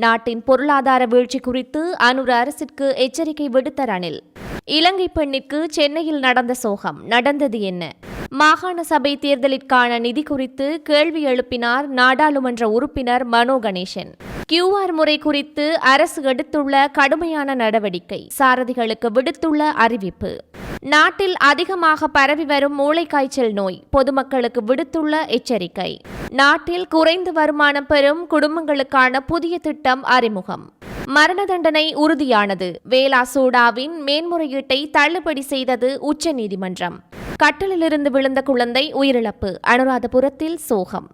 நாட்டின் பொருளாதார வீழ்ச்சி குறித்து அனுர அரசிற்கு எச்சரிக்கை விடுத்த ரணில். இலங்கை பெண்ணிற்கு சென்னையில் நடந்த சோகம். நடந்தது என்ன? மாகாண சபை தேர்தலிற்கான நிதி குறித்து கேள்வி எழுப்பினார் நாடாளுமன்ற உறுப்பினர் மனோ கணேசன். QR முறை குறித்து அரசு எடுத்துள்ள கடுமையான நடவடிக்கை. சாரதிகளுக்கு விடுத்துள்ள அறிவிப்பு. நாட்டில் அதிகமாக பரவி வரும் மூளைக்காய்ச்சல் நோய். பொதுமக்களுக்கு விடுத்துள்ள எச்சரிக்கை. நாட்டில் குறைந்த வருமானம் பெறும் குடும்பங்களுக்கான புதிய திட்டம் அறிமுகம். மரண தண்டனை உறுதியானது. வேலாசூடாவின் மேன்முறையீட்டை தள்ளுபடி செய்தது உச்சநீதிமன்றம். கட்டலிலிருந்து விழுந்த குழந்தை உயிரிழப்பு. அனுராதபுரத்தில் சோகம்.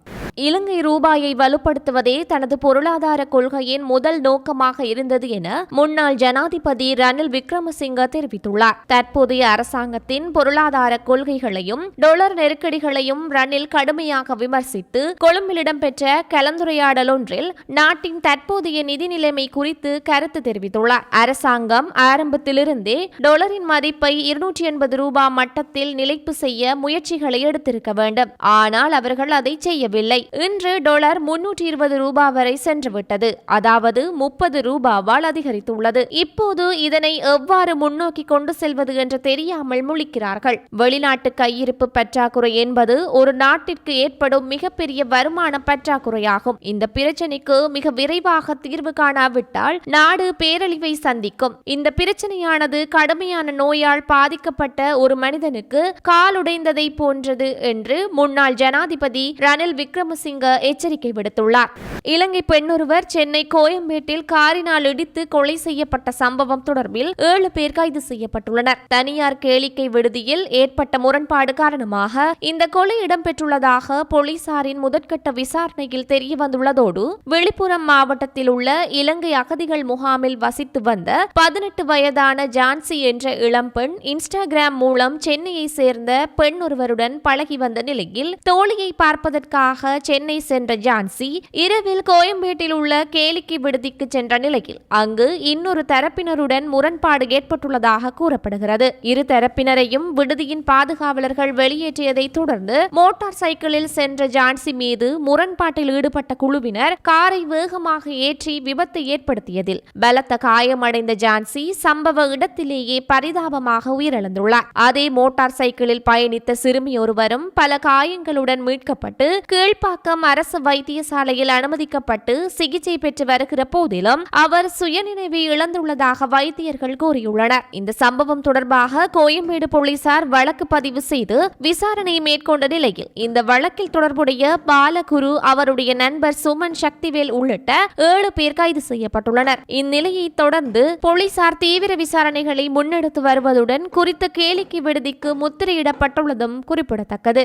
இலங்கை ரூபாயை வலுப்படுத்துவதே தனது பொருளாதார கொள்கையின் முதல் நோக்கமாக இருந்தது என முன்னாள் ஜனாதிபதி ரணில் விக்ரமசிங்க தெரிவித்துள்ளார். தற்போதைய அரசாங்கத்தின் பொருளாதார கொள்கைகளையும் டொலர் நெருக்கடிகளையும் ரணில் கடுமையாக விமர்சித்து கொழும்பில் இடம்பெற்ற கலந்துரையாடல் ஒன்றில் நாட்டின் தற்போதைய நிதி நிலைமை குறித்து கருத்து தெரிவித்துள்ளார். அரசாங்கம் ஆரம்பத்திலிருந்தே டொலரின் மதிப்பை 280 ரூபாய் மட்டத்தில் நிலைப்பு செய்ய முயற்சிகளை எடுத்திருக்க வேண்டும். ஆனால் அவர்கள் அதை செய்யவில்லை. இன்று டொலர் 320 ரூபாய் வரை சென்றுவிட்டது. அதாவது 30 ரூபாவால் அதிகரித்துள்ளது. இப்போது இதனை எவ்வாறு முன்னோக்கி கொண்டு செல்வது என்று தெரியாமல் முழிக்கிறார்கள். வெளிநாட்டு கையிருப்பு பற்றாக்குறை என்பது ஒரு நாட்டிற்கு ஏற்படும் மிகப்பெரிய வருமான பற்றாக்குறையாகும். இந்த பிரச்சனைக்கு மிக விரைவாக தீர்வு காணாவிட்டால் நாடு பேரழிவை சந்திக்கும். இந்த பிரச்சனையானது கடுமையான நோயால் பாதிக்கப்பட்ட ஒரு மனிதனுக்கு காலுடைந்ததை போன்றது என்று முன்னாள் ஜனாதிபதி ரணில் விக்ரமசிங்க எச்சரிக்கை விடுத்துள்ளார். இலங்கை பெண்ணொருவர் சென்னை கோயம்பேட்டில் காரினால் இடித்து கொலை செய்யப்பட்ட சம்பவம் தொடர்பில் 7 பேர் கைது செய்யப்பட்டுள்ளனர். தனியார் கேளிக்கை விடுதியில் ஏற்பட்ட முரண்பாடு காரணமாக இந்த கொலை இடம்பெற்றுள்ளதாக போலீசாரின் முதற்கட்ட விசாரணையில் தெரியவந்துள்ளதோடு விழுப்புரம் மாவட்டத்தில் உள்ள இலங்கை அகதிகள் முகாமில் வசித்து வந்த 18 வயதான ஜான்சி என்ற இளம்பெண் இன்ஸ்டாகிராம் மூலம் சென்னையை சேர்ந்த பெண் ஒருவருடன் பழகி வந்த நிலையில் தோழியை பார்ப்பதற்காக சென்னை சென்ற ஜான்சி இரவில் கோயம்பேட்டில் உள்ள கேளிக்கை விடுதிக்கு சென்ற நிலையில் அங்கு இன்னொரு தரப்பினருடன் முரண்பாடு ஏற்பட்டுள்ளதாக கூறப்படுகிறது. இரு தரப்பினரையும் விடுதியின் பாதுகாவலர்கள் வெளியேற்றியதை தொடர்ந்து மோட்டார் சைக்கிளில் சென்ற ஜான்சி மீது முரண்பாட்டில் ஈடுபட்ட குழுவினர் காரை வேகமாக ஏற்றி விபத்தை ஏற்படுத்தியதில் பலத்த காயமடைந்த ஜான்சி சம்பவ இடத்திலேயே பரிதாபமாக உயிரிழந்துள்ளார். அதே மோட்டார் சைக்கிளில் பயணித்த சிறுமி ஒருவரும் பல காயங்களுடன் மீட்கப்பட்டு கீழ்ப்பாக்கம் அரசு வைத்தியசாலையில் அனுமதிக்கப்பட்டு சிகிச்சை பெற்று வருகிற போதிலும் அவர் சுயநினைவை இழந்துள்ளதாக வைத்தியர்கள் கூறியுள்ளனர். இந்த சம்பவம் தொடர்பாக கோயம்பேடு போலீசார் வழக்கு பதிவு செய்து விசாரணை மேற்கொண்ட நிலையில் இந்த வழக்கில் தொடர்புடைய பாலகுரு, அவருடைய நண்பர் சுமன் சக்திவேல் உள்ளிட்ட 7 பேர் கைது செய்யப்பட்டுள்ளனர். இந்நிலையை தொடர்ந்து போலீசார் தீவிர விசாரணைகளை முன்னெடுத்து வருவதுடன் குறித்த கேளிக்கை விடுதிக்கு முத்திரையிடப்பட்டுள்ளதும் குறிப்பிடத்தக்கது.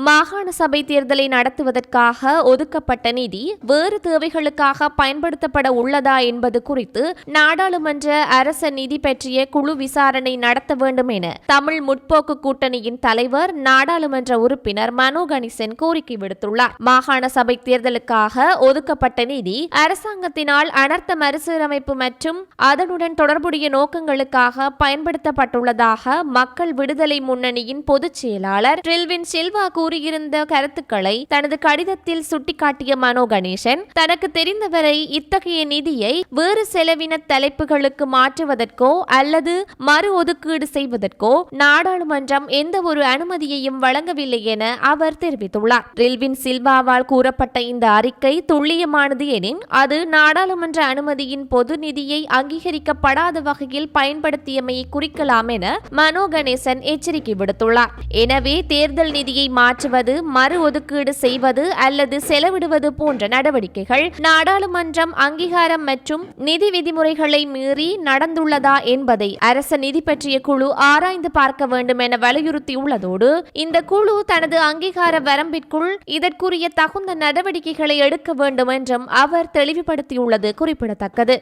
மாகாண சபை தேர்தலை நடத்துவதற்காக ஒதுக்கப்பட்ட நிதி வேறு தேவைகளுக்காக பயன்படுத்தப்பட உள்ளதா என்பது குறித்து நாடாளுமன்ற அரச நிதி பற்றிய குழு விசாரணை நடத்த வேண்டும் என தமிழ் முற்போக்கு கூட்டணியின் தலைவர் நாடாளுமன்ற உறுப்பினர் மனோ கணேசன் கோரிக்கை விடுத்துள்ளார். மாகாண சபை தேர்தலுக்காக ஒதுக்கப்பட்ட நிதி அரசாங்கத்தினால் அனர்த்த மறுசீரமைப்பு மற்றும் அதனுடன் தொடர்புடைய நோக்கங்களுக்காக பயன்படுத்தப்பட்டுள்ளதாக மக்கள் விடுதலை முன்னணியின் பொதுச் செயலாளர் ட்ரில்வின் சில்வா கூறியிருந்த கருத்துக்களை தனது கடிதத்தில் சுட்டிக்காட்டிய மனோ கணேசன், தனக்கு தெரிந்தவரை இத்தகைய நிதியை வேறு செலவின தலைப்புகளுக்கு மாற்றுவதற்கோ அல்லது மறு ஒதுக்கீடு செய்வதற்கோ நாடாளுமன்றம் எந்த ஒரு அனுமதியையும் வழங்கவில்லை என அவர் தெரிவித்துள்ளார். ரில்வின் சில்வாவால் கூறப்பட்ட இந்த அறிக்கை துல்லியமானது எனின் அது நாடாளுமன்ற அனுமதியின் பொது நிதியை அங்கீகரிக்கப்படாத வகையில் பயன்படுத்தியமையை குறிக்கலாம் என மனோ கணேசன் எச்சரிக்கை விடுத்துள்ளார். எனவே தேர்தல் நிதியை மாற்றுவது, மறு ஒதுக்கீடு செய்வது அல்லது செலவிடுவது போன்ற நடவடிக்கைகள் நாடாளுமன்றம் அங்கீகாரம் மற்றும் நிதி விதிமுறைகளை மீறி நடந்துள்ளதா என்பதை அரச நிதி பற்றிய குழு ஆராய்ந்து பார்க்க வேண்டும் என வலியுறுத்தியுள்ளதோடு இந்த குழு தனது அங்கீகார வரம்பிற்குள் இதற்குரிய தகுந்த நடவடிக்கைகளை எடுக்க வேண்டும் என்றும் அவர் தெளிவுபடுத்தியுள்ளது குறிப்பிடத்தக்கது.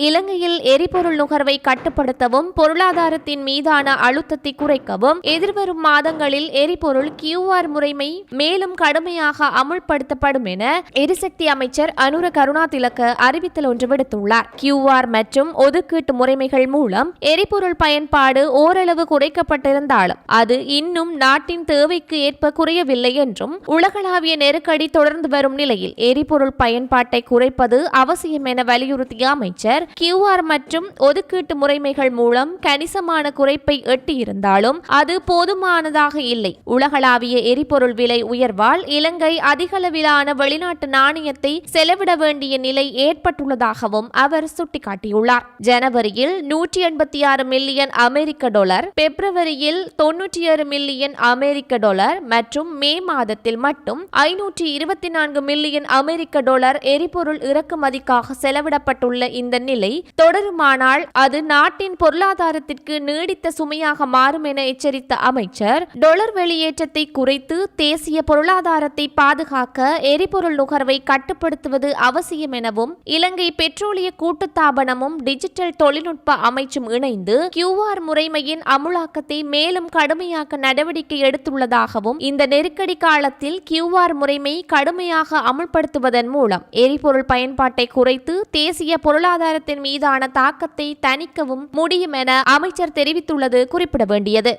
இலங்கையில் எரிபொருள் நுகர்வை கட்டுப்படுத்தவும் பொருளாதாரத்தின் மீதான அழுத்தத்தை குறைக்கவும் எதிர்வரும் மாதங்களில் எரிபொருள் QR முறைமை மேலும் கடுமையாக அமுல் அமுல்படுத்தப்படும் என எரிசக்தி அமைச்சர் அனுர கருணாதிலக்க அறிவித்தல் ஒன்று விடுத்துள்ளார். QR மற்றும் ஒதுக்கீட்டு முறைமைகள் மூலம் எரிபொருள் பயன்பாடு ஓரளவு குறைக்கப்பட்டிருந்தாலும் அது இன்னும் நாட்டின் தேவைக்கு ஏற்ப குறையவில்லை என்றும் உலகளாவிய நெருக்கடி தொடர்ந்து வரும் நிலையில் எரிபொருள் பயன்பாட்டை குறைப்பது அவசியம் என வலியுறுத்திய அமைச்சர் QR மற்றும் ஒதுக்கீட்டு முறைமைகள் மூலம் கணிசமான குறைப்பை எட்டியிருந்தாலும் அது போதுமானதாக இல்லை. உலகளாவிய எரிபொருள் விலை உயர்வால் இலங்கை அதிகளவிலான வெளிநாட்டு நாணயத்தை செலவிட வேண்டிய நிலை ஏற்பட்டுள்ளதாகவும் அவர் சுட்டிக்காட்டியுள்ளார். ஜனவரியில் 186 மில்லியன் அமெரிக்க டாலர், பிப்ரவரியில் 97 மில்லியன் அமெரிக்க டாலர் மற்றும் மே மாதத்தில் மட்டும் 524 மில்லியன் அமெரிக்க டாலர் எரிபொருள் இறக்குமதிக்காக செலவிடப்பட்டுள்ள இந்த நிலை தொடருமானால் அது நாட்டின் பொருளாதாரத்திற்கு நீடித்த சுமையாக மாறும் என எச்சரித்த அமைச்சர் டாலர் வெளியேற்றத்தை குறைத்து தேசிய பொருளாதாரத்தை பாதுகாக்க எரிபொருள் நுகர்வை கட்டுப்படுத்துவது அவசியம் எனவும் இலங்கை பெட்ரோலிய கூட்டுத்தாபனமும் டிஜிட்டல் தொழில்நுட்ப அமைச்சும் இணைந்து QR முறைமையின் அமுலாக்கத்தை மேலும் கடுமையாக்க நடவடிக்கை எடுத்துள்ளதாகவும் இந்த நெருக்கடி காலத்தில் QR முறைமை கடுமையாக அமுல்படுத்துவதன் மூலம் எரிபொருள் பயன்பாட்டை குறைத்து தேசிய பொருளாதாரத்தின் மீதான தாக்கத்தை தணிக்கவும் முடியும் என அமைச்சர் தெரிவித்துள்ளது குறிப்பிட வேண்டியது.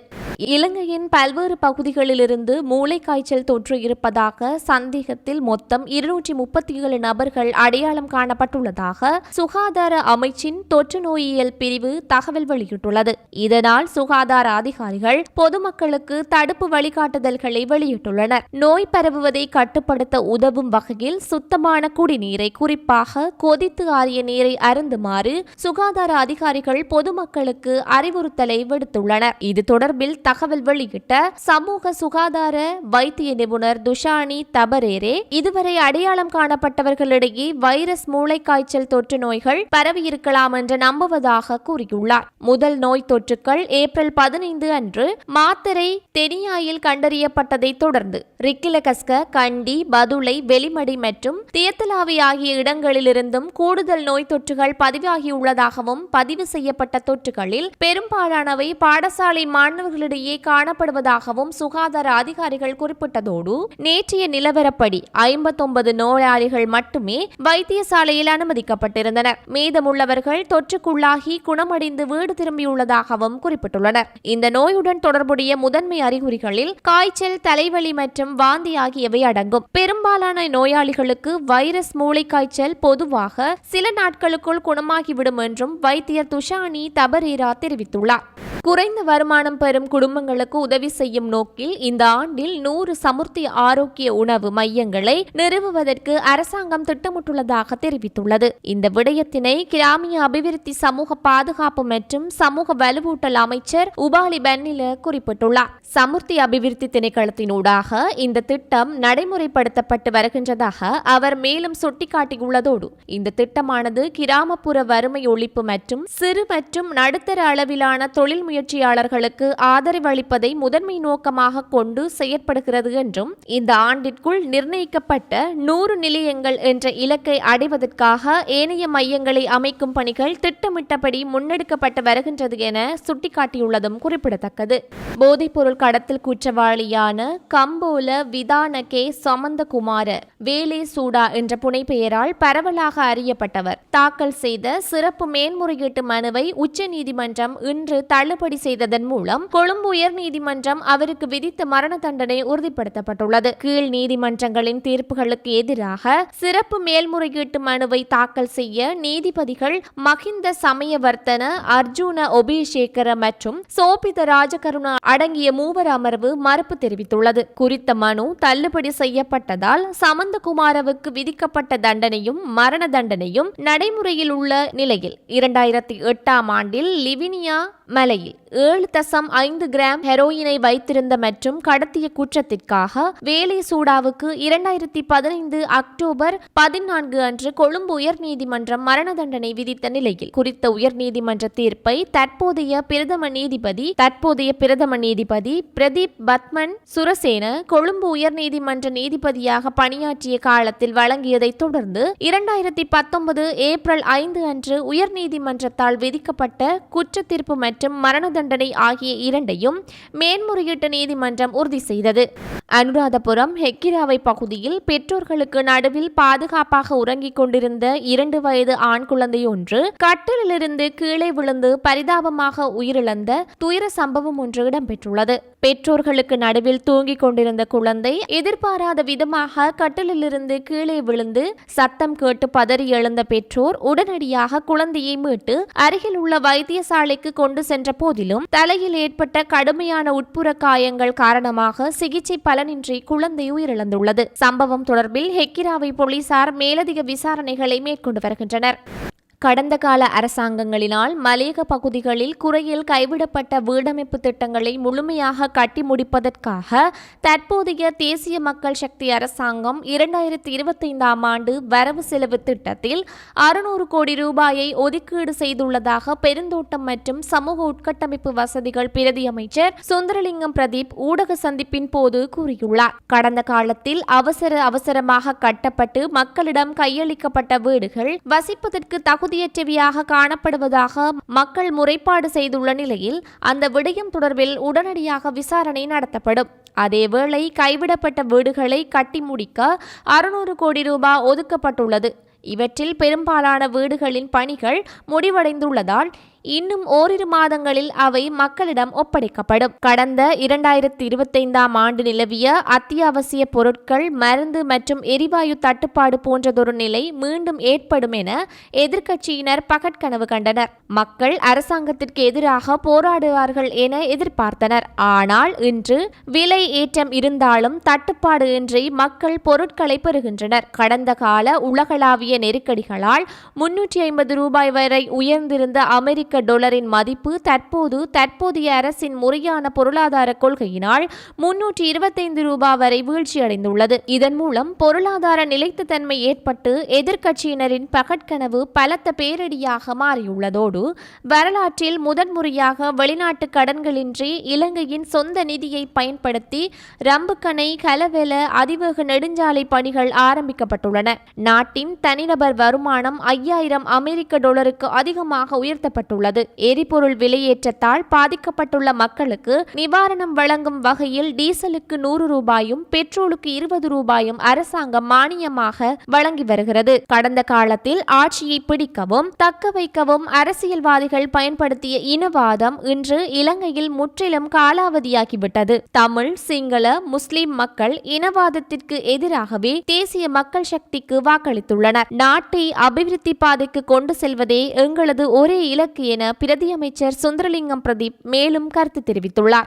இலங்கையின் பல்வேறு பகுதிகளிலிருந்து மூளைக்காய்ச்சல் தொற்று இருப்பதாக சந்தேகத்தில் மொத்தம் 237 நபர்கள் அடையாளம் காணப்பட்டுள்ளதாக சுகாதார அமைச்சின் தொற்று நோயியல் பிரிவு தகவல் வெளியிட்டுள்ளது. இதனால் சுகாதார அதிகாரிகள் பொதுமக்களுக்கு தடுப்பு வழிகாட்டுதல்களை வெளியிட்டுள்ளனர். நோய் பரவுவதை கட்டுப்படுத்த உதவும் வகையில் சுத்தமான குடிநீரை, குறிப்பாக கொதித்து ஆறிய நீரை அருந்துமாறு சுகாதார அதிகாரிகள் பொதுமக்களுக்கு அறிவுறுத்தலை விடுத்துள்ளனர். இது தொடர்பில் தகவல் வெளியிட்ட சமூக சுகாதார வைத்திய நிபுணர் துஷானி தபரேரே இதுவரை அடையாளம் காணப்பட்டவர்களிடையே வைரஸ் மூளைக்காய்ச்சல் தொற்று நோய்கள் பரவியிருக்கலாம் என்று நம்புவதாக கூறியுள்ளார். முதல் நோய் தொற்றுக்கள் ஏப்ரல் 15 அன்று மாத்தரை தெனியாயில் கண்டறியப்பட்டதை தொடர்ந்து ரிக்கிலகஸ்க, கண்டி, பதுளை, வெளிமடி மற்றும் தியத்தலாவி ஆகிய இடங்களிலிருந்தும் கூடுதல் நோய் தொற்றுகள் பதிவாகியுள்ளதாகவும் பதிவு செய்யப்பட்ட தொற்றுகளில் பெரும்பாலானவை பாடசாலை மாணவர்களிடையே காணப்படுவதாகவும் சுகாதார அதிகாரிகள் குறிப்பிட்டதோடு நேற்றைய நிலவரப்படி 59 நோயாளிகள் மட்டுமே வைத்தியசாலையில் அனுமதிக்கப்பட்டிருந்தனர். மீதமுள்ளவர்கள் தொற்றுக்குள்ளாகி குணமடைந்து வீடு திரும்பியுள்ளதாகவும் குறிப்பிட்டுள்ளனர். இந்த நோயுடன் தொடர்புடைய முதன்மை அறிகுறிகளில் காய்ச்சல், தலைவலி மற்றும் வாந்தி ஆகியவை அடங்கும். பெரும்பாலான நோயாளிகளுக்கு வைரஸ் மூளைக்காய்ச்சல் பொதுவாக சில நாட்களுக்குள் குணமாகிவிடும் என்றும் வைத்தியர் துஷானி தபரேரா தெரிவித்துள்ளார். குறைந்த வருமானம் பெறும் குடும்பங்களுக்கு உதவி செய்யும் நோக்கில் இந்த ஆண்டில் 100 சமுர்த்தி ஆரோக்கிய உணவு மையங்களை நிறுவுவதற்கு அரசாங்கம் திட்டமிட்டுள்ளதாக தெரிவித்துள்ளது. இந்த விடயத்தினை கிராமிய அபிவிருத்தி, சமூக பாதுகாப்பு மற்றும் சமூக வலுவூட்டல் அமைச்சர் உபாலி பன்னில குறிப்பிட்டுள்ளார். சமுர்த்தி அபிவிருத்தி திணைக்களத்தினூடாக இந்த திட்டம் நடைமுறைப்படுத்தப்பட்டு வருகின்றதாக அவர் மேலும் சுட்டிக்காட்டியுள்ளதோடு இந்த திட்டமானது கிராமப்புற வறுமை ஒழிப்பு மற்றும் சிறு மற்றும் நடுத்தர அளவிலான தொழில் முயற்சியாளர்களுக்கு ஆதரவளிப்பதை முதன்மை நோக்கமாக கொண்டு செயற்படுகிறது என்றும் இந்த ஆண்டிற்குள் நிர்ணயிக்கப்பட்ட 100 நிலையங்கள் என்ற இலக்கை அடைவதற்காக ஏனைய மையங்களை அமைக்கும் பணிகள் திட்டமிட்டபடி முன்னெடுக்கப்பட்டு வருகின்றது என சுட்டிக்காட்டியுள்ளதும் குறிப்பிடத்தக்கது. போதைப்பொருள் கடத்தல் குற்றவாளியான கம்போல விதானகே சமந்தகுமார வேலே சூடா என்ற புனைப்பெயரால் பரவலாக அறியப்பட்டவர் தாக்கல் செய்த சிறப்பு மேன்முறையீட்டு மனுவை உச்சநீதிமன்றம் இன்று தள்ளுபடி செய்ததன் மூலம் கொழும்பு உயர்நீதிமன்றம் அவருக்கு விதித்த மரண தண்டனை உறுதிப்படுத்தப்பட்டுள்ளது. கீழ் நீதிமன்றங்களின் தீர்ப்புகளுக்கு எதிராக சிறப்பு மேல்முறையீட்டு மனுவை தாக்கல் செய்ய நீதிபதிகள் மஹிந்த சமயவர்த்தன, அர்ஜுன ஒபிஷேகர மற்றும் சோபித ராஜகருணா அடங்கிய மூவர் அமர்வு மறுப்பு தெரிவித்துள்ளது. குறித்த மனு தள்ளுபடி செய்யப்பட்டதால் சமந்தகுமாரவுக்கு விதிக்கப்பட்ட தண்டனையும் மரண தண்டனையும் நடைமுறையில் உள்ள நிலையில் 2008ஆம் ஆண்டில் லிவினியா மலையில் 7.5 கிராம் ஹெரோயினை வைத்திருந்த மற்றும் கடத்திய குற்றத்திற்காக வேலே சூடாவுக்கு 2015 அக்டோபர் 14 அன்று கொழும்பு உயர்நீதிமன்றம் மரண தண்டனை விதித்த நிலையில் குறித்த உயர்நீதிமன்ற தீர்ப்பை தற்போதைய பிரதம நீதிபதி பிரதீப் பத்மன் சுரசேன கொழும்பு உயர்நீதிமன்ற நீதிபதியாக பணியாற்றிய காலத்தில் வழங்கியதை தொடர்ந்து 2019 ஏப்ரல் 5 அன்று உயர்நீதிமன்றத்தால் விதிக்கப்பட்ட குற்ற தீர்ப்பு மற்றும் மரண தண்டனை ஆகிய இரண்டையும் மேன்முறையீட்டு நீதிமன்றம் உறுதி செய்தது. அனுராதபுரம் ஹெக்கிராவை பகுதியில் பெற்றோர்களுக்கு நடுவில் பாதுகாப்பாக உறங்கிக் கொண்டிருந்த 2 வயது ஆண் குழந்தை ஒன்று கட்டிலிருந்து கீழே விழுந்து பரிதாபமாக உயிரிழந்த துயர சம்பவம் ஒன்று இடம்பெற்றுள்ளது. பெற்றோர்களுக்கு நடுவில் தூங்கிக் கொண்டிருந்த குழந்தை எதிர்பாராத விதமாக கட்டிலிருந்து கீழே விழுந்து சத்தம் கேட்டு பதறி எழுந்த பெற்றோர் உடனடியாக குழந்தையை மீட்டு அருகில் உள்ள வைத்தியசாலைக்கு கொண்டு சென்ற போதிலும் தலையில் ஏற்பட்ட கடுமையான உட்புற காயங்கள் காரணமாக சிகிச்சை பலனின்றி குழந்தை உயிரிழந்துள்ளது. சம்பவம் தொடர்பில் ஹெக்கிராவை போலீசார் மேலதிக விசாரணைகளை மேற்கொண்டு வருகின்றனர். கடந்த கால அரசாங்கங்களினால் மலையக பகுதிகளில் குறையில் கைவிடப்பட்ட வீடமைப்பு திட்டங்களை முழுமையாக கட்டி முடிப்பதற்காக தற்போதைய தேசிய மக்கள் சக்தி அரசாங்கம் 2025ஆம் ஆண்டு வரவு செலவு திட்டத்தில் 600 கோடி ரூபாயை ஒதுக்கீடு செய்துள்ளதாக பெருந்தோட்டம் மற்றும் சமூக உட்கட்டமைப்பு வசதிகள் பிரதி அமைச்சர் சுந்தரலிங்கம் பிரதீப் ஊடக சந்திப்பின் போது கூறியுள்ளார். கடந்த காலத்தில் அவசரமாக கட்டப்பட்டு மக்களிடம் கையளிக்கப்பட்ட வீடுகள் வசிப்பதற்கு தகுதியற்றவையாக காணப்படுவதாக மக்கள் முறைப்பாடு செய்துள்ள நிலையில் அந்த விடயம் தொடர்பில் உடனடியாக விசாரணை நடத்தப்படும். அதேவேளை கைவிடப்பட்ட வீடுகளை கட்டி முடிக்க 600 கோடி ரூபாய் ஒதுக்கப்பட்டுள்ளது. இவற்றில் பெரும்பாலான வீடுகளின் பணிகள் முடிவடைந்துள்ளதால் இன்னும் ஓரிரு மாதங்களில் அவை மக்களிடம் ஒப்படைக்கப்படும். கடந்த 2025ஆம் ஆண்டு நிலவிய அத்தியாவசிய பொருட்கள், மருந்து மற்றும் எரிவாயு தட்டுப்பாடு போன்றதொரு நிலை மீண்டும் ஏற்படும் என எதிர்க்கட்சியினர் பகற்கனவு கண்டனர். மக்கள் அரசாங்கத்திற்கு எதிராக போராடுவார்கள் என எதிர்பார்த்தனர். ஆனால் இன்று விலை ஏற்றம் இருந்தாலும் தட்டுப்பாடு இன்றி மக்கள் பொருட்களை பெறுகின்றனர். கடந்த கால உலகளாவிய நெருக்கடிகளால் 350 ரூபாய் வரை உயர்ந்திருந்த அமெரிக்க டாலரின் மதிப்பு தற்போதைய அரசின் முறையான பொருளாதார கொள்கையினால் 325 ரூபாய் வரை வீழ்ச்சியடைந்துள்ளது. இதன் மூலம் பொருளாதார நிலைத்த தன்மை ஏற்பட்டு எதிர்க்கட்சியினரின் பகற்கனவு பலத்த பேரடியாக மாறியுள்ளதோடு வரலாற்றில் முதன்முறையாக வெளிநாட்டு கடன்களின்றி இலங்கையின் சொந்த நிதியை பயன்படுத்தி ரம்புக்கணை கலவெல அதிவேக நெடுஞ்சாலை பணிகள் ஆரம்பிக்கப்பட்டுள்ளன. நாட்டின் தனிநபர் வருமானம் 5000 அமெரிக்க டாலருக்கு அதிகமாக உயர்த்தப்பட்டுள்ளது. எரிபொருள் விலையேற்றத்தால் பாதிக்கப்பட்டுள்ள மக்களுக்கு நிவாரணம் வழங்கும் வகையில் டீசலுக்கு 100 ரூபாயும் பெட்ரோலுக்கு 20 ரூபாயும் அரசாங்கம் மானியமாக வழங்கி வருகிறது. கடந்த காலத்தில் ஆட்சியை பிடிக்கவும் தக்க வைக்கவும் அரசியல்வாதிகள் பயன்படுத்திய இனவாதம் இன்று இலங்கையில் முற்றிலும் காலாவதியாகிவிட்டது. தமிழ், சிங்கள, முஸ்லிம் மக்கள் இனவாதத்திற்கு எதிராகவே தேசிய மக்கள் சக்திக்கு வாக்களித்துள்ளனர். நாட்டை அபிவிருத்தி பாதைக்கு கொண்டு செல்வதே எங்களது ஒரே இலக்கு என பிரதி அமைச்சர் சுந்தரலிங்கம் பிரதீப் மேலும் கருத்து தெரிவித்துள்ளார்.